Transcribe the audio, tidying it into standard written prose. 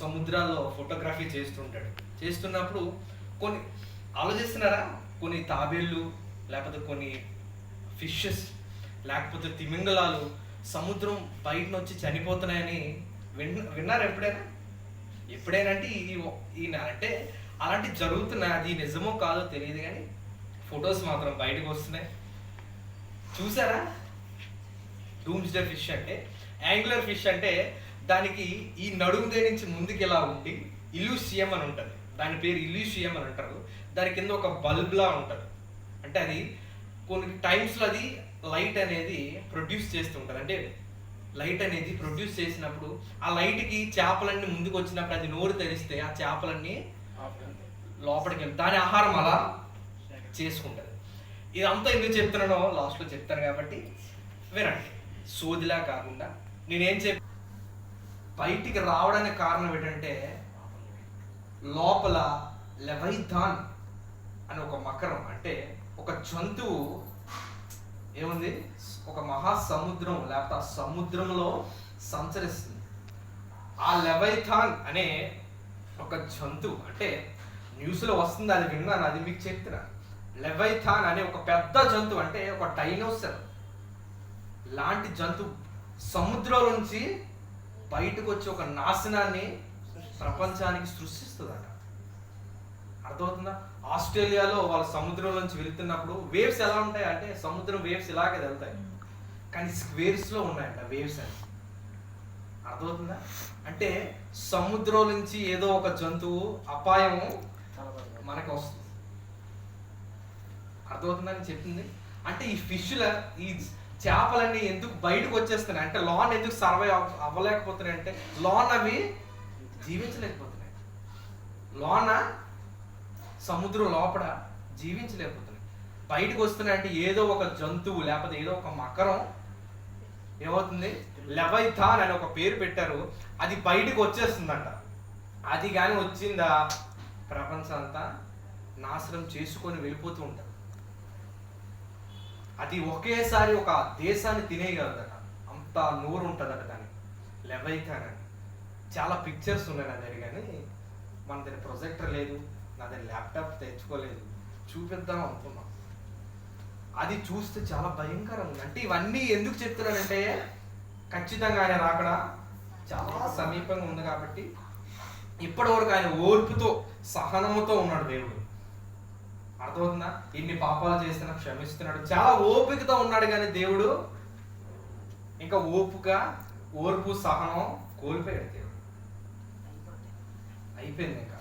సముద్రాల్లో ఫోటోగ్రఫీ చేస్తుంటాడు. చేస్తున్నప్పుడు కొన్ని ఆలోచిస్తున్నారా, కొన్ని తాబేళ్ళు లేకపోతే కొన్ని ఫిషెస్ లేకపోతే తిమింగలాలు సముద్రం బయట వచ్చి చనిపోతున్నాయని విన్నారు ఎప్పుడైనా అంటే ఈయన అంటే అలాంటి జరుగుతున్నాయి. అది నిజమో కాదో తెలియదు కానీ ఫొటోస్ మాత్రం బయటకు వస్తున్నాయి. చూసారా? డూమ్స్డే ఫిష్ అంటే, యాంగులర్ ఫిష్ అంటే దానికి ఈ నడుముదే నుంచి ముందుకు ఎలా ఉండి ఇల్యూషియం అని ఉంటుంది. దాని పేరు ఇల్యూషియం అని అంటారు. దాని కింద ఒక బల్బ్లా ఉంటుంది. అంటే అది కొన్ని టైమ్స్లో అది లైట్ అనేది ప్రొడ్యూస్ చేస్తుంటుంది. అంటే లైట్ అనేది ప్రొడ్యూస్ చేసినప్పుడు ఆ లైట్కి చేపలన్నీ ముందుకు వచ్చినప్పుడు అది నోరు తెరిస్తే ఆ చేపలన్నీ లోపలికి వెళ్ళి దాని ఆహారం అలా చేసుకుంటుంది. ఇదంతా ఎందుకు చెప్తున్నానో లాస్ట్లో చెప్తాను కాబట్టి వినండి. సోదిలా కాకుండా నేనేం బయటికి రావడానికి కారణం ఏంటంటే లోపల లెవైథాన్ అని ఒక మకరం అంటే ఒక జంతువు ఏముంది, ఒక మహాసముద్రం లేకపోతే ఆ సముద్రంలో సంచరిస్తుంది. ఆ లెవైథాన్ అనే ఒక జంతువు అంటే న్యూస్లో వస్తుంది, అది విన్నాను, అది మీకు చెప్తున్నా. లెవైథాన్ అనే ఒక పెద్ద జంతువు అంటే ఒక డైనోసర్ లాంటి జంతువు సముద్రం నుంచి బయటకు వచ్చి ఒక నాశనాన్ని ప్రపంచానికి సృష్టిస్తుందట. అర్థమవుతుందా? ఆస్ట్రేలియాలో వాళ్ళ సముద్రం నుంచి వెళ్తున్నప్పుడు వేవ్స్ ఎలా ఉంటాయి అంటే సముద్రం వేవ్స్ ఇలాగే వెళ్తాయి కానీ స్క్వేర్స్లో ఉన్నాయంట వేవ్స్ అని. అర్థమవుతుందా? అంటే సముద్రం నుంచి ఏదో ఒక జంతువు అపాయం మనకు వస్తుంది. అర్థమవుతుందా అని చెప్తుంది. అంటే ఈ ఫిష్ల ఈ చేపలన్నీ ఎందుకు బయటకు వచ్చేస్తున్నాయి అంటే లాన్ ఎందుకు సర్వైవ్ అవ్వలేకపోతున్నాయి అంటే లాన్ అవి జీవించలేకపోతున్నాయి. లోన సముద్రం లోపల జీవించలేకపోతున్నాయి. బయటకు వస్తున్నాయి అంటే ఏదో ఒక జంతువు లేకపోతే ఏదో ఒక మకరం ఏమవుతుంది, లెవైథాన్ అని ఒక పేరు పెట్టారు, అది బయటకు వచ్చేస్తుందంట. అది కానీ వచ్చిందా ప్రపంచం అంతా నాశనం చేసుకొని వెళ్ళిపోతూ ఉంటారు. అది ఒకేసారి ఒక దేశాన్ని తినేయగలదట, అంత నోరు ఉంటుందట దాన్ని లెవైథాన్ అని. చాలా పిక్చర్స్ ఉన్నాయి నా దగ్గర కానీ మన దగ్గర ప్రొజెక్టర్ లేదు, నా దగ్గర ల్యాప్టాప్ తెచ్చుకోలేదు, చూపిద్దాం అనుకున్నాం. అది చూస్తే చాలా భయంకరంగా ఉంది. అంటే ఇవన్నీ ఎందుకు చెప్తున్నానంటే ఖచ్చితంగా ఆయన రాకడ చాలా సమీపంగా ఉంది కాబట్టి ఇప్పటి వరకు ఆయన ఓర్పుతో సహనముతో ఉన్నాడు దేవుడు. అర్థమవుతుందా? ఇన్ని పాపాలు చేసినా క్షమిస్తున్నాడు, చాలా ఓపికతో ఉన్నాడు. కానీ దేవుడు ఇంకా ఓర్పు సహనం కోల్పోయాడు. దేవుడు అయిపోయింది ఇంకా.